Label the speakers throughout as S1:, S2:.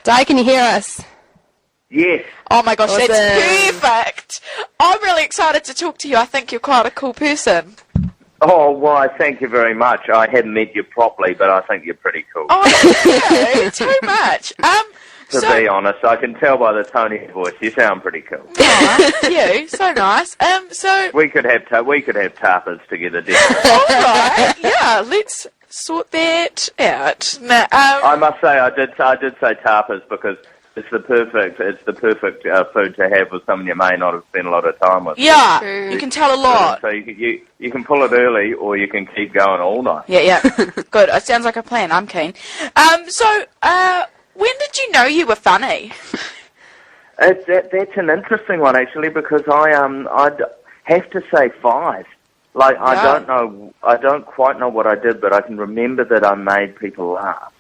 S1: Dai, can you hear us?
S2: Yes.
S3: Oh my gosh,
S1: Awesome.
S3: that's perfect. I'm really excited to talk to you. I think you're quite a cool person.
S2: Oh, why, thank you very much. I haven't met you properly, but I think you're pretty cool.
S3: Oh, thank you. Too much.
S2: To be honest, I can tell by the tone of your voice, you sound pretty cool.
S3: Oh, thank you. So nice. So
S2: We could have tapas together, definitely.
S3: all right. Yeah, let's sort that out. Now,
S2: I must say, I did say tapas because it's the perfect food to have with someone you may not have spent a lot of time with.
S3: yeah,
S1: True.
S3: you can tell a lot.
S2: So you can pull it early, or you can keep going all night.
S3: Yeah. Good. It sounds like a plan. I'm keen. When did you know you were funny?
S2: That's an interesting one actually, because I'd have to say 5. Like I don't quite know what I did, but I can remember that I made people laugh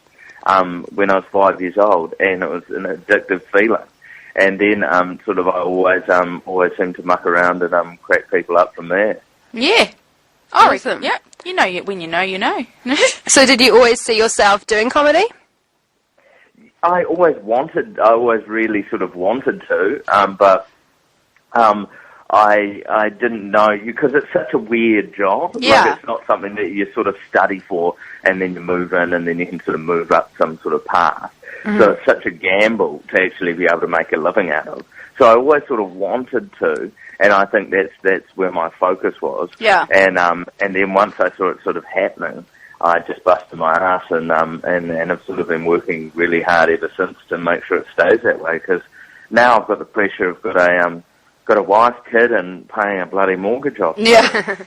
S2: when I was 5 years old, and it was an addictive feeling. And then I always seemed to muck around and crack people up from there.
S3: Yeah.
S1: Awesome.
S3: Yeah. You know when you know, you know.
S1: So did you always see yourself doing comedy?
S2: I always really sort of wanted to, but I didn't know, because it's such a weird job.
S3: Yeah.
S2: Like, it's not something that you sort of study for and then you move in and then you can sort of move up some sort of path. Mm-hmm. So it's such a gamble to actually be able to make a living out of. So I always sort of wanted to, and I think that's where my focus was.
S3: Yeah.
S2: And then once I saw it sort of happening, I just busted my ass and I've sort of been working really hard ever since to make sure it stays that way, because now I've got the pressure of got a wife, kid, and paying a bloody mortgage off.
S3: Yeah.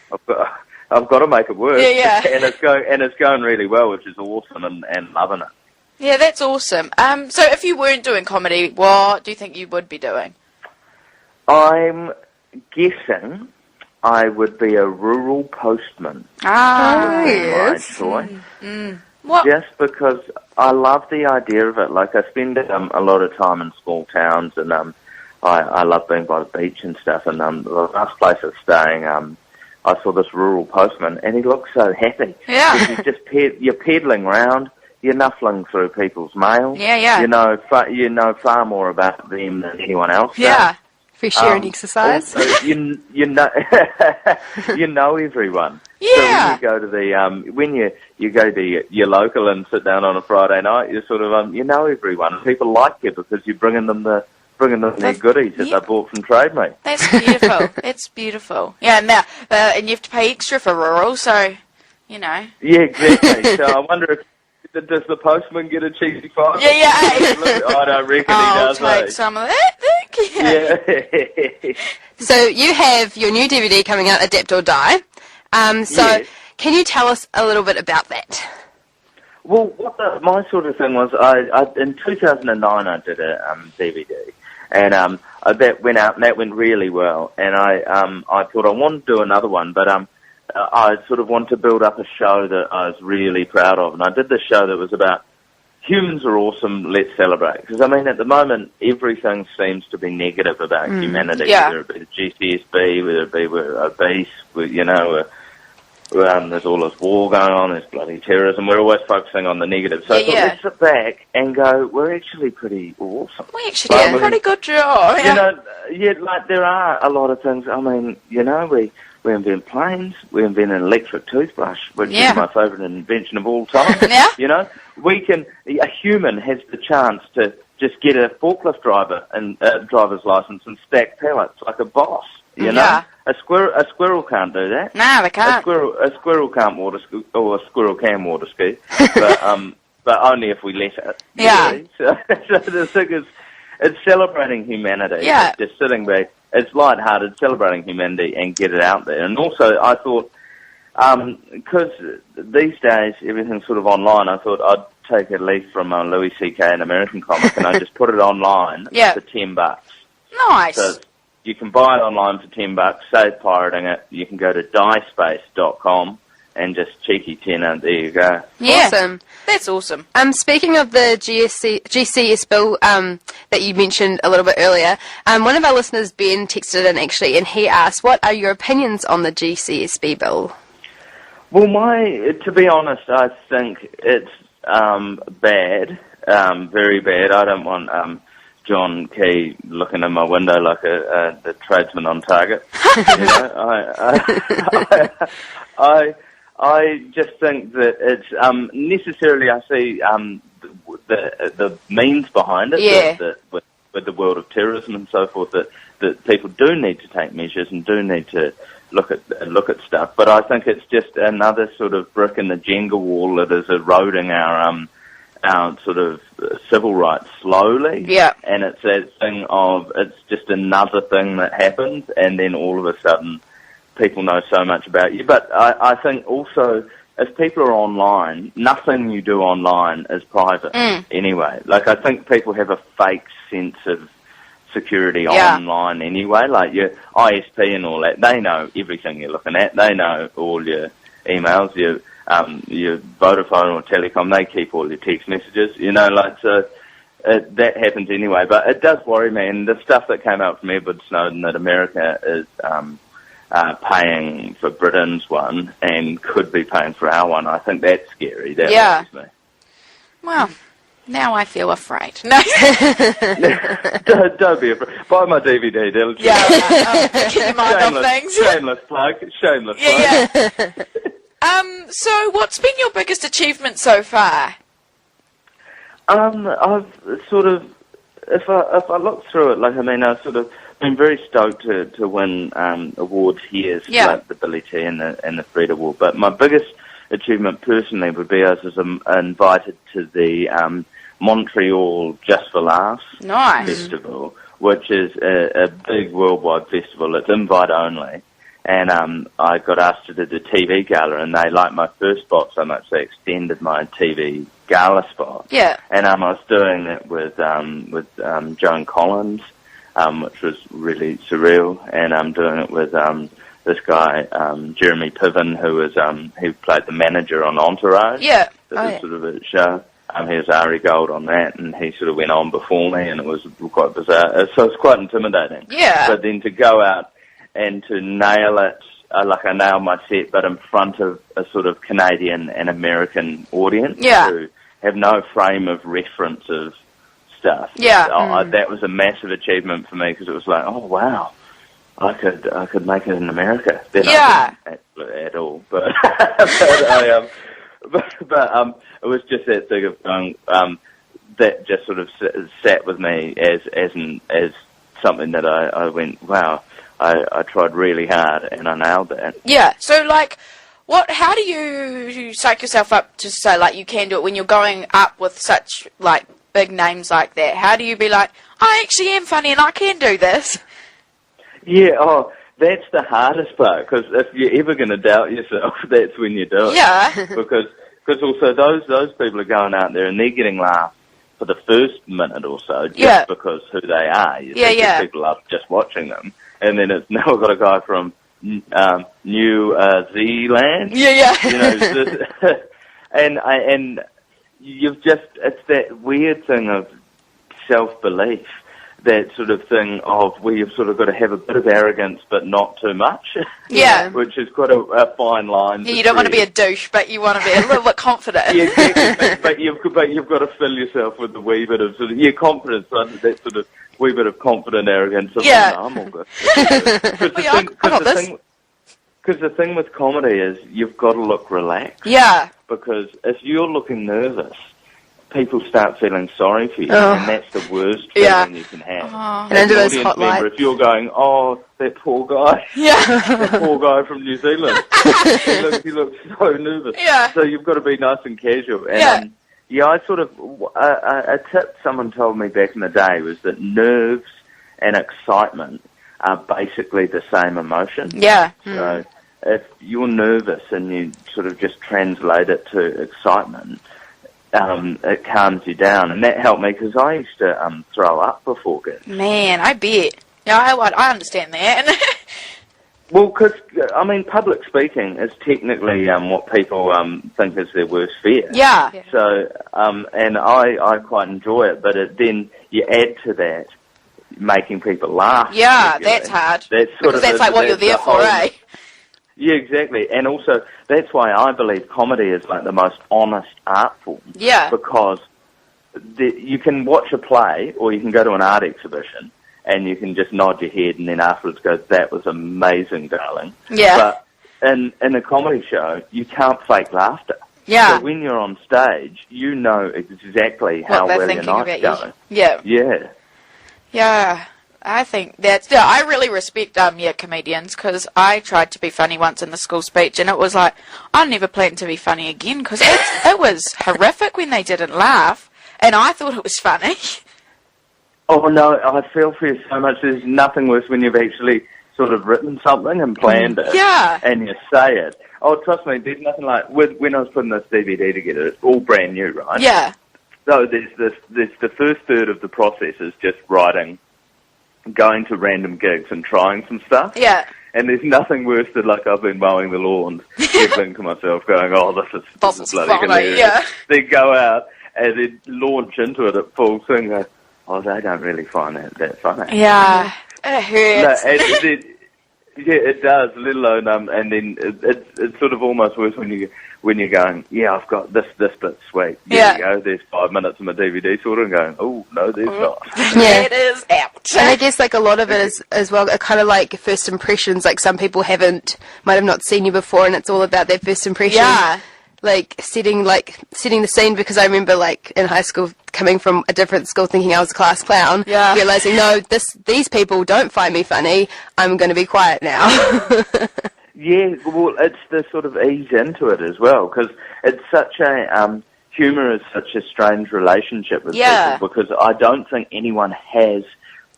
S2: I've got to make it work.
S3: Yeah.
S2: and it's going really well, which is awesome, and loving it.
S3: Yeah, that's awesome. So if you weren't doing comedy, what do you think you would be doing?
S2: I'm guessing I would be a rural postman.
S3: Ah,
S1: yes.
S2: My choice.
S3: What?
S2: Just because I love the idea of it. Like, I spend a lot of time in small towns, and I love being by the beach and stuff. And the last place I was staying, I saw this rural postman, and he looked so happy.
S3: Yeah.
S2: He's just you're peddling around, you're nuffling through people's mail.
S3: Yeah.
S2: You know far more about them than anyone else does.
S3: Yeah.
S1: Fresh air and exercise.
S2: Also, you know you know everyone.
S3: Yeah.
S2: So when you go to you go to your local and sit down on a Friday night, you sort of you know everyone. People like you because you're bringing them their goodies that they bought from Trade Mate.
S3: That's beautiful. It's beautiful. Yeah, now and you have to pay extra for rural, so you know.
S2: Yeah, exactly. So I wonder if does the postman get a cheesy $5?
S3: Yeah.
S2: I don't reckon he does.
S3: I'll take some of that.
S2: Yeah.
S1: So you have your new DVD coming out, Adapt or Die.
S2: Yes.
S1: Can you tell us a little bit about that?
S2: Well, my sort of thing was, I in 2009 I did a DVD, and that went out and that went really well. And I thought I wanted to do another one, but I sort of wanted to build up a show that I was really proud of, and I did this show that was about humans are awesome, let's celebrate. Because, I mean, at the moment, everything seems to be negative about humanity,
S3: yeah.
S2: whether it be the GCSB, whether it be we're obese, there's all this war going on, there's bloody terrorism. We're always focusing on the negative. So I thought, let's sit back and go, we're actually pretty awesome.
S3: We actually did a pretty good job.
S2: There are a lot of things. I mean, we invent planes, we invent an electric toothbrush, which is my favourite invention of all time.
S3: Yeah.
S2: A human has the chance to just get a forklift driver's license and stack pallets like a boss, you know?
S3: Yeah.
S2: A squirrel can't do that.
S3: No, they can't.
S2: A squirrel can't water ski, or a squirrel can water ski, but only if we let it.
S3: Yeah.
S2: Really. So the thing is, it's celebrating humanity.
S3: Yeah.
S2: It's just sitting back. It's lighthearted, celebrating humanity, and get it out there. And also, I thought, because these days everything's sort of online, I thought I'd take a leaf from Louis C.K., an American comic, and I just put it online for $10.
S3: Nice.
S2: So you can buy it online for $10, save pirating it. You can go to diespace.com and just cheeky tenner, there you go.
S3: Yeah.
S1: Awesome.
S3: That's awesome.
S1: Speaking of the GCS bill that you mentioned a little bit earlier, one of our listeners, Ben, texted in actually, and he asked, what are your opinions on the GCSB bill?
S2: Well, to be honest, I think it's bad. very bad. I don't want John Key looking in my window like the tradesman on Target. I just think that it's necessarily. I see the means behind it.
S3: Yeah.
S2: That with the world of terrorism and so forth, that people do need to take measures and do need to look at stuff. But I think it's just another sort of brick in the Jenga wall that is eroding our sort of civil rights slowly.
S3: Yeah.
S2: And it's that thing of, it's just another thing that happens, and then all of a sudden people know so much about you. But I think also, if people are online, nothing you do online is private anyway. Like, I think people have a fake sense of security online anyway. Like your ISP and all that, they know everything you're looking at. They know all your emails, your Vodafone or Telecom, they keep all your text messages, so that happens anyway. But it does worry me, and the stuff that came out from Edward Snowden, that America is paying for Britain's one and could be paying for our one, I think that's scary. That worries me.
S3: Well, now I feel afraid. No.
S2: Don't be afraid. Buy my DVD, that'll
S3: Keep your mind off things.
S2: Shameless plug.
S3: Yeah. So what's been your biggest achievement so far?
S2: I've sort of, if I look through it, I've sort of been very stoked to win awards here, like the Billy T and the Fred Award. But my biggest achievement personally would be I was invited to the Montreal Just for Laughs festival, which is a big worldwide festival. It's invite only. And I got asked to do the TV gala, and they liked my first spot so much they extended my TV gala spot. Yeah. And I was doing it with Joan Collins, which was really surreal, and I'm doing it with this guy Jeremy Piven, who played the manager on Entourage. Yeah. That was sort of a show. He was Ari Gold on that, and he sort of went on before me, and it was quite bizarre. So it's quite intimidating. Yeah. But then to go out and to nail it, like I nailed my set, but in front of a sort of Canadian and American audience who have no frame of reference of stuff. Yeah. That was a massive achievement for me, because it was like, oh wow, I could make it in America. Then I didn't at all, but but it was just that thing of going, that just sort of sat with me as something that I went, wow. I tried really hard and I nailed that.
S3: Yeah. So, how do you psych yourself up to say, you can do it when you're going up with such, big names like that? How do you be like, I actually am funny and I can do this?
S2: Yeah, that's the hardest part, because if you're ever going to doubt yourself, that's when you do it. Yeah. because also those people are going out there and they're getting laughed for the first minute or so, just because who they are. People are just watching them. And then it's now got a guy from New Zealand. And you've just, it's that weird thing of self-belief, that sort of thing of where you've sort of got to have a bit of arrogance but not too much. Yeah. Which is quite a fine line.
S3: Yeah, you don't want to be a douche, but you want to be a little bit confident.
S2: Yeah, exactly. but you've got to fill yourself with a wee bit of sort of confidence, that sort of wee bit of confident arrogance. I'm all good. Because the thing with comedy is you've got to look relaxed. Yeah. Because if you're looking nervous, people start feeling sorry for you, and that's the worst feeling you can have.
S1: And under those hot lights.
S2: If you're going, that poor guy. Yeah. That poor guy from New Zealand. he looks so nervous. Yeah. So you've got to be nice and casual. And, I sort of, a tip someone told me back in the day was that nerves and excitement are basically the same emotion. Yeah. So if you're nervous and you sort of just translate it to excitement, it calms you down. And that helped me, because I used to throw up before gigs.
S3: Man, I bet. Yeah, I understand that.
S2: Well, because, public speaking is technically what people think is their worst fear. Yeah. So, and I quite enjoy it, but then you add to that making people laugh.
S3: Yeah, regularly. That's hard. That's like what you're there for, eh?
S2: Yeah, exactly. And also, that's why I believe comedy is the most honest art form. Yeah. Because you can watch a play or you can go to an art exhibition and you can just nod your head and then afterwards go, that was amazing, darling.
S3: Yeah.
S2: But in a comedy show, you can't fake laughter.
S3: Yeah.
S2: So when you're on stage, you know exactly how well your night's going.
S3: Yeah.
S2: Yeah.
S3: Yeah. I think that's... Yeah, I really respect comedians, because I tried to be funny once in the school speech, and it was like, I never planned to be funny again, because it was horrific when they didn't laugh, and I thought it was funny.
S2: Oh, no, I feel for you so much. There's nothing worse when you've actually sort of written something and planned it.
S3: Yeah.
S2: And you say it. Oh, trust me, there's nothing like... When I was putting this DVD together, it's all brand new, right?
S3: Yeah.
S2: So there's the first third of the process is just writing, going to random gigs and trying some stuff.
S3: Yeah.
S2: And there's nothing worse than, like, I've been mowing the lawn, giggling to myself, going, oh, this is bloody
S3: funny,
S2: hilarious.
S3: yeah.
S2: Then go out and then launch into it at full swing and go, oh, they don't really find that funny.
S3: Yeah. It hurts.
S2: No, yeah, it does, let alone, and then it's sort of almost worse when you're going, yeah, I've got this bit's sweet. There you go, there's 5 minutes of my DVD sort of, and going, oh, no, there's not.
S3: Yeah. It is out.
S1: And I guess, like, a lot of it is, as well, kind of like first impressions. Like, some people might have not seen you before, and it's all about their first impression.
S3: Yeah.
S1: Like, setting the scene, because I remember, like, in high school, coming from a different school thinking I was a class clown, realising, no, these people don't find me funny, I'm going to be quiet now.
S2: Yeah, well, it's the sort of ease into it as well, because it's such a, humour is such a strange relationship with people, because I don't think anyone has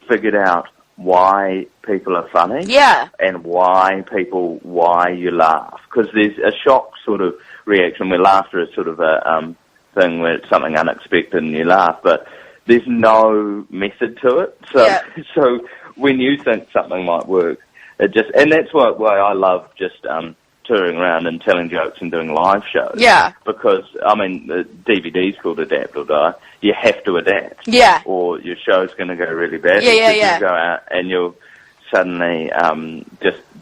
S2: figured out why people are funny, and why you laugh, because there's a shock sort of reaction where laughter is sort of a thing where it's something unexpected and you laugh, but there's no method to it. So when you think something might work, it just, and that's why I love just touring around and telling jokes and doing live shows.
S3: Yeah.
S2: Because, I mean, the DVD's called Adapt or Die. You have to adapt.
S3: Yeah.
S2: Or your show's going to go really bad.
S3: Yeah.
S2: You go out and you'll suddenly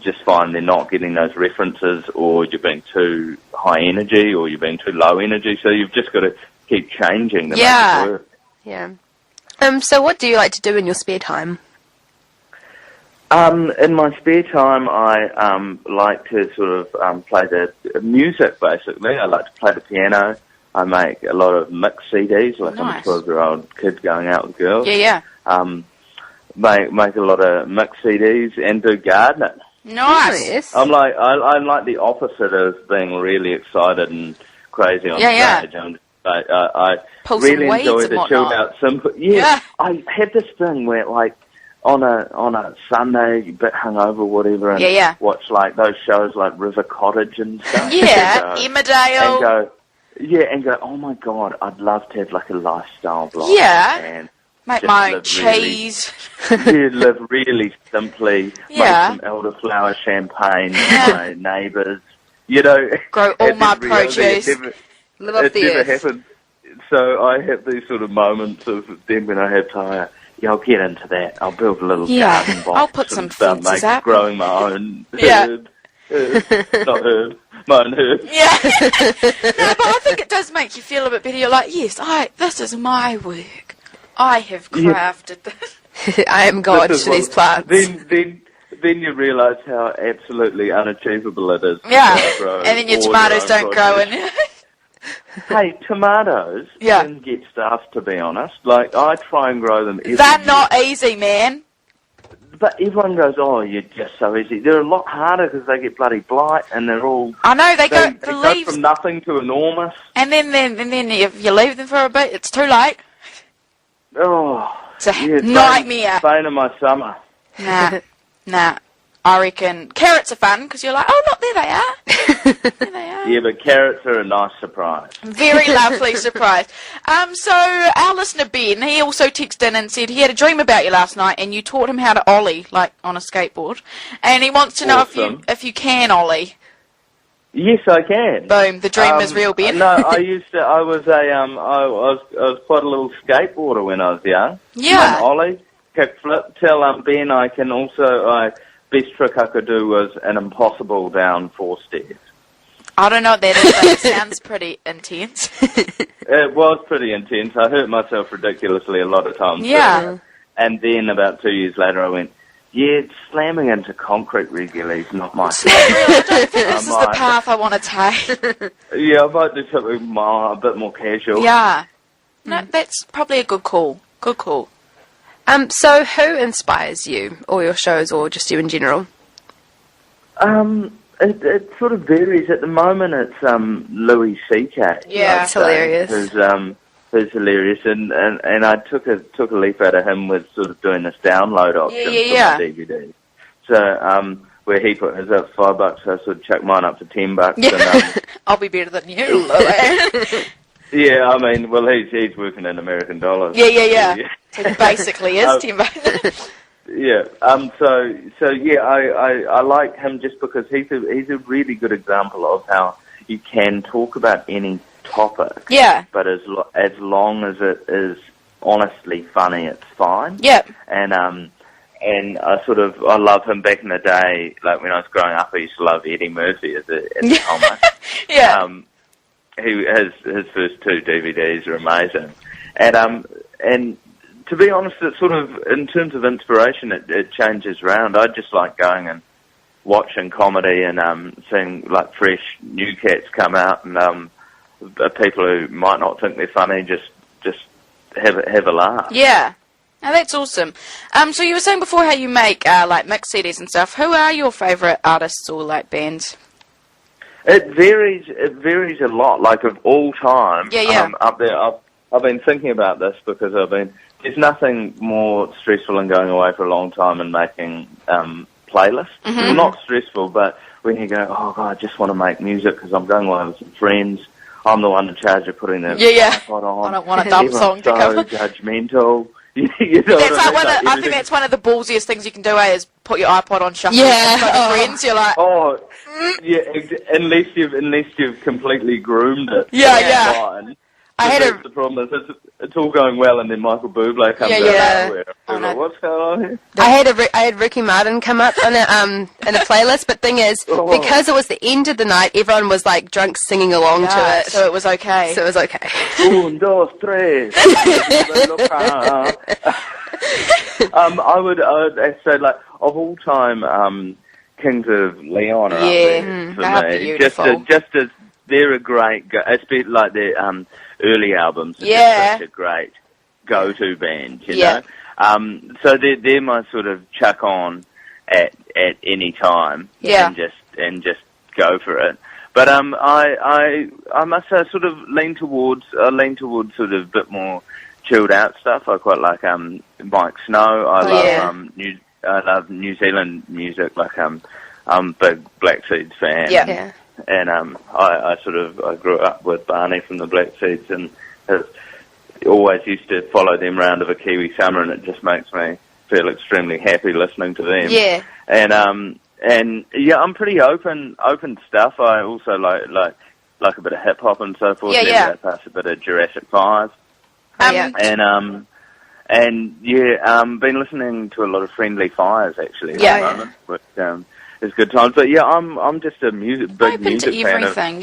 S2: just find they're not getting those references, or you're being too high energy, or you're being too low energy. So you've just got to keep changing to make it work.
S1: Yeah. So what do you like to do in your spare time?
S2: In my spare time, I like to sort of play the music, basically. I like to play the piano. I make a lot of mix CDs, like I'm a 12-year-old kid going out with girls.
S3: Yeah.
S2: Make a lot of mix CDs and do gardening.
S3: Nice.
S2: I'm like the opposite of being really excited and crazy on stage. I really enjoy the chilled out simple. Yeah, I had this thing where, like, on a Sunday, a bit hungover, whatever, and watch like those shows like River Cottage and stuff.
S3: Yeah, Emmerdale.
S2: And go, oh my God, I'd love to have like a lifestyle blog.
S3: Yeah.
S2: And
S3: make my own cheese.
S2: Live really simply. Make some elderflower champagne for my neighbours. You know,
S3: grow all my produce.
S1: Live off the earth.
S2: Never happened. So I have these sort of moments of then when I have time. Yeah, I'll get into that. I'll build a little garden box.
S3: I'll put some fences up.
S2: Growing my own herd. Not herd. My own herd.
S3: Yeah. No, but I think it does make you feel a bit better. You're like, yes, this is my work. I have crafted this.
S1: I am God to these plants.
S2: Then you realise how absolutely unachievable it is.
S3: Yeah. And then your tomatoes don't grow in.
S2: Hey, tomatoes can get stuffed, to be honest. Like, I try and grow them every
S3: They're
S2: year.
S3: not easy, man.
S2: But everyone goes, oh, you're just so easy. They're a lot harder because they get bloody blight, and they're all...
S3: I know, they go
S2: from nothing to enormous.
S3: And then if you leave them for a bit, it's too late.
S2: Oh,
S3: it's a nightmare.
S2: Bane of my summer.
S3: Nah. I reckon carrots are fun because you're like, oh, look, there they are. There they are.
S2: Yeah, but carrots are a nice surprise.
S3: Very lovely surprise. So our listener Ben, he also texted in and said he had a dream about you last night, and you taught him how to ollie, like on a skateboard, and he wants to know if you can ollie.
S2: Yes, I can.
S3: Boom, the dream is real, Ben.
S2: No, I was quite a little skateboarder when I was young.
S3: Yeah.
S2: Ollie, kickflip. Tell Ben I can also. Best trick I could do was an impossible down 4 stairs.
S3: I don't know what that is, but it sounds pretty intense.
S2: It was pretty intense. I hurt myself ridiculously a lot of times.
S3: Yeah.
S2: And then about 2 years later, I went, yeah, slamming into concrete regularly is not my thing.
S3: I don't think this is the path I want to take.
S2: Yeah, I might do something a bit more casual.
S3: Yeah. No, that's probably a good call. Good call.
S1: So who inspires you, or your shows, or just you in general?
S2: It sort of varies. At the moment, it's Louis C.K.
S3: Yeah,
S1: it's hilarious.
S2: Who's hilarious, and I took a leaf out of him with sort of doing this download option for my DVD. So where he put his up $5, I sort of chucked mine up to $10.
S3: Yeah. And, I'll be better than you.
S2: yeah, I mean, well, he's working in American dollars.
S3: Yeah. So it basically is $10.
S2: Yeah. So yeah, I like him just because he's a really good example of how you can talk about any topic.
S3: Yeah.
S2: But as long as it is honestly funny, it's fine.
S3: Yep.
S2: And I love him back in the day. Like when I was growing up, I used to love Eddie Murphy as a comic.
S3: Yeah.
S2: His first 2 DVDs are amazing. And to be honest, it's sort of, in terms of inspiration, it changes around. I just like going and watching comedy and seeing like fresh new cats come out, and people who might not think they're funny just have a laugh.
S3: Yeah. Now that's awesome. So you were saying before how you make like mix CDs and stuff. Who are your favourite artists or like bands?
S2: It varies a lot. Like of all time,
S3: Yeah.
S2: up there, I've been thinking about this because there's nothing more stressful than going away for a long time and making playlists.
S3: Mm-hmm.
S2: Well, not stressful, but when you go, oh God, I just want to make music because I'm going away with some friends. I'm the one in charge of putting the iPod on.
S3: I don't want a dumb song to come.
S2: So judgmental. You know
S3: that's like I think that's one of the ballsiest things you can do, is put your iPod on shuffle.
S1: Yeah.
S3: Friends, you're like,
S2: yeah, unless you've completely groomed it.
S3: Yeah.
S2: Fine. The problem is it's all going well, and then Michael Bublé comes out everywhere. Like, what's going on here?
S1: I had Ricky Martin come up on in a playlist, but thing is, because it was the end of the night, everyone was like drunk singing along to it,
S3: so it was okay.
S2: Un, dos, tres. I would say, like, of all time, Kings of Leon are up there for me.
S3: Beautiful.
S2: Just as they're a great, especially like their early albums are just such a great go-to band, you know. So they're my sort of chuck on at any time, and just go for it. But I must say, I sort of lean towards sort of a bit more chilled out stuff. I quite like Mike Snow. I love New Zealand music. Like I'm a big Black Seeds fan.
S1: Yeah.
S2: And I grew up with Barney from the Black Seeds, and always used to follow them round of a Kiwi summer, and it just makes me feel extremely happy listening to them.
S3: Yeah.
S2: And yeah, I'm pretty open stuff. I also like a bit of hip hop and so forth. Plus a bit of Jurassic 5. Been listening to a lot of Friendly Fires actually at the moment, which is good times. But yeah, I'm just a big music fan.
S3: Everything.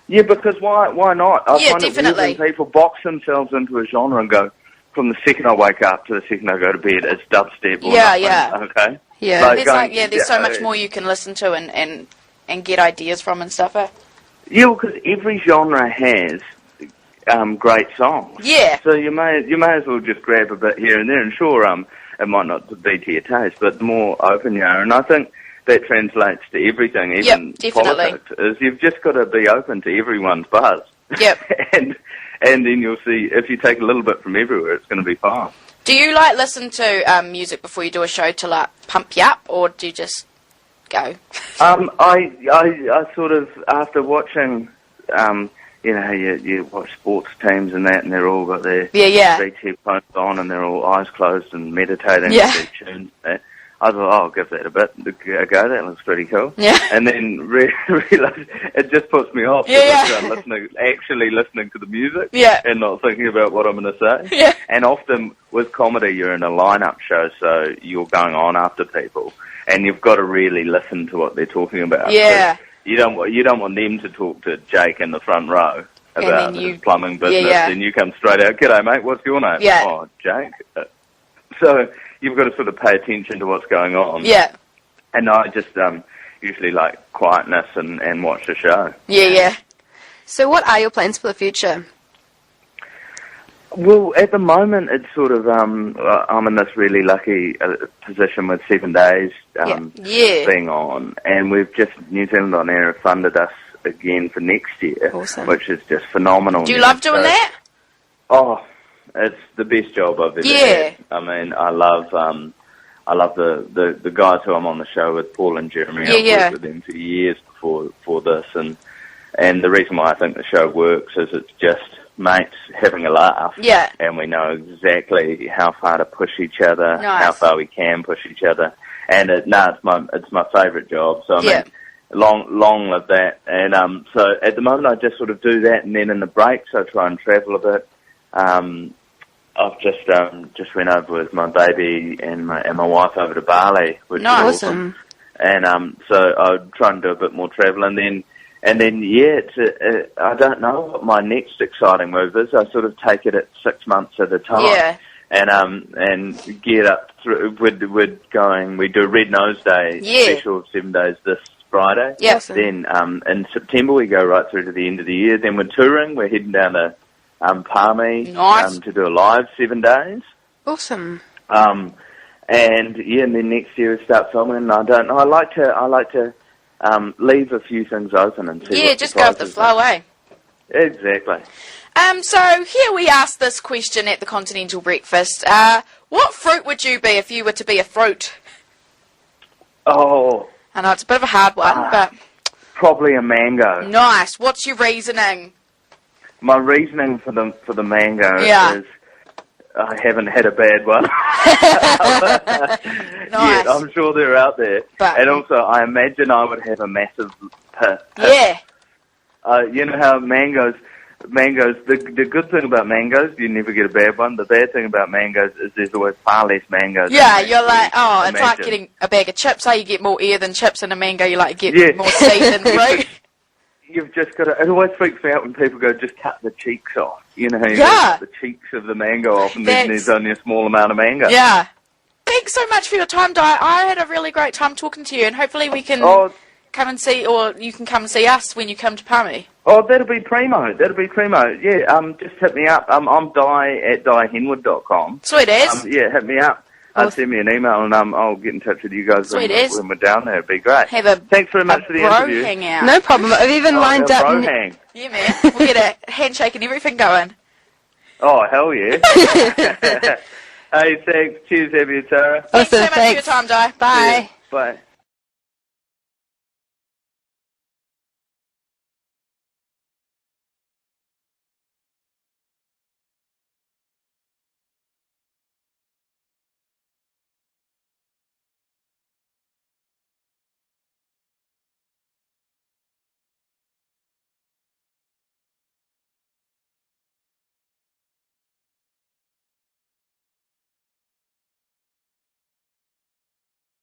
S2: Yeah, because why not? I find
S3: definitely.
S2: it weird when people box themselves into a genre and go, from the second I wake up to the second I go to bed, it's dubstep or nothing. Okay.
S1: Yeah.
S3: There's so much more you can listen to and get ideas from and stuff.
S2: Yeah, because every genre has great songs.
S3: Yeah.
S2: So you may as well just grab a bit here and there, and sure, it might not be to your taste, but the more open you are, and I think that translates to everything, even politics, is you've just got to be open to everyone's buzz.
S3: Yep.
S2: and then you'll see, if you take a little bit from everywhere, it's going to be fine.
S3: Do you like listen to music before you do a show to like pump you up, or do you just go?
S2: I sort of, after watching, you watch sports teams and that, and they're all got their beach headphones on, and they're all eyes closed and meditating with their tunes. I thought, I'll give that a go. That looks pretty cool. Yeah. And then realised it just puts me off. Actually listening to the music. Yeah. And not thinking about what I'm going to say. Yeah. And often with comedy, you're in a lineup show, so you're going on after people, and you've got to really listen to what they're talking about.
S3: Yeah.
S2: you don't want them to talk to Jake in the front row about his plumbing business, and you come straight out. G'day, mate. What's your name?
S3: Yeah.
S2: Oh, Jake. So you've got to sort of pay attention to what's going on.
S3: Yeah.
S2: And I just usually like quietness and watch the show.
S3: Yeah.
S1: So what are your plans for the future?
S2: Well, at the moment, it's sort of I'm in this really lucky position with 7 Days being on, and we've just New Zealand On Air have funded us again for next year, which is just phenomenal.
S3: Do you love doing that?
S2: Oh, it's the best job I've ever had. I mean, I love the guys who I'm on the show with, Paul and Jeremy. I've worked with them for years before this, and the reason why I think the show works is it's just mates having a laugh.
S3: Yeah.
S2: And we know exactly how far to push each other, how far we can push each other. And it's my favourite job. So I mean, long live that. And so at the moment I just sort of do that, and then in the breaks I try and travel a bit. I've just went over with my baby and my wife over to Bali, which is awesome. And so I try and do a bit more travel, and then I don't know what my next exciting move is. I sort of take it at 6 months at a time.
S3: Yeah.
S2: And get up through. We do Red Nose Day special 7 Days this Friday.
S3: Yes.
S2: Then in September we go right through to the end of the year. Then we're touring. We're heading down to Palmy to do a live 7 days.
S1: Awesome.
S2: And then next year we start filming. And I don't know. I like to leave a few things open and see.
S3: Yeah, just go with the flow, eh?
S2: Exactly.
S3: So here we asked this question at the Continental Breakfast. What fruit would you be if you were to be a fruit?
S2: Oh.
S3: I know it's a bit of a hard one, but...
S2: Probably a mango.
S3: Nice. What's your reasoning?
S2: My reasoning for the mango
S3: Yeah.
S2: is I haven't had a bad one.
S3: Nice.
S2: Yet. I'm sure they're out there.
S3: But,
S2: and also, I imagine I would have a massive pit.
S3: Yeah.
S2: You know how mangoes, the good thing about mangoes, you never get a bad one. The bad thing about mangoes is there's always far less mangoes.
S3: Yeah, you're like, it's like getting a bag of chips. You get more air than chips in a mango. You like get more seed than fruit.
S2: You've just got to, it always freaks me out when people go, just cut the cheeks off. You know, the cheeks of the mango off, and then there's only a small amount of mango.
S3: Yeah. Thanks so much for your time, Dai. I had a really great time talking to you, and hopefully we can come and see, or you can come and see us when you come to Palmy.
S2: Oh, that'll be primo. Yeah, just hit me up. I'm Dai at daihenwood.com.
S3: Sweet as.
S2: Hit me up. Send me an email, and I'll get in touch with you guys when we're down there. It'd be great. Thanks very much for the interview.
S3: Hangout.
S1: No problem. I've even lined up...
S2: hang.
S3: Yeah, man. We'll get a handshake and everything going.
S2: Oh, hell yeah. Hey, thanks. Cheers, Abi and Sara.
S3: Thanks so much for your time, Dai. Bye.
S2: Bye.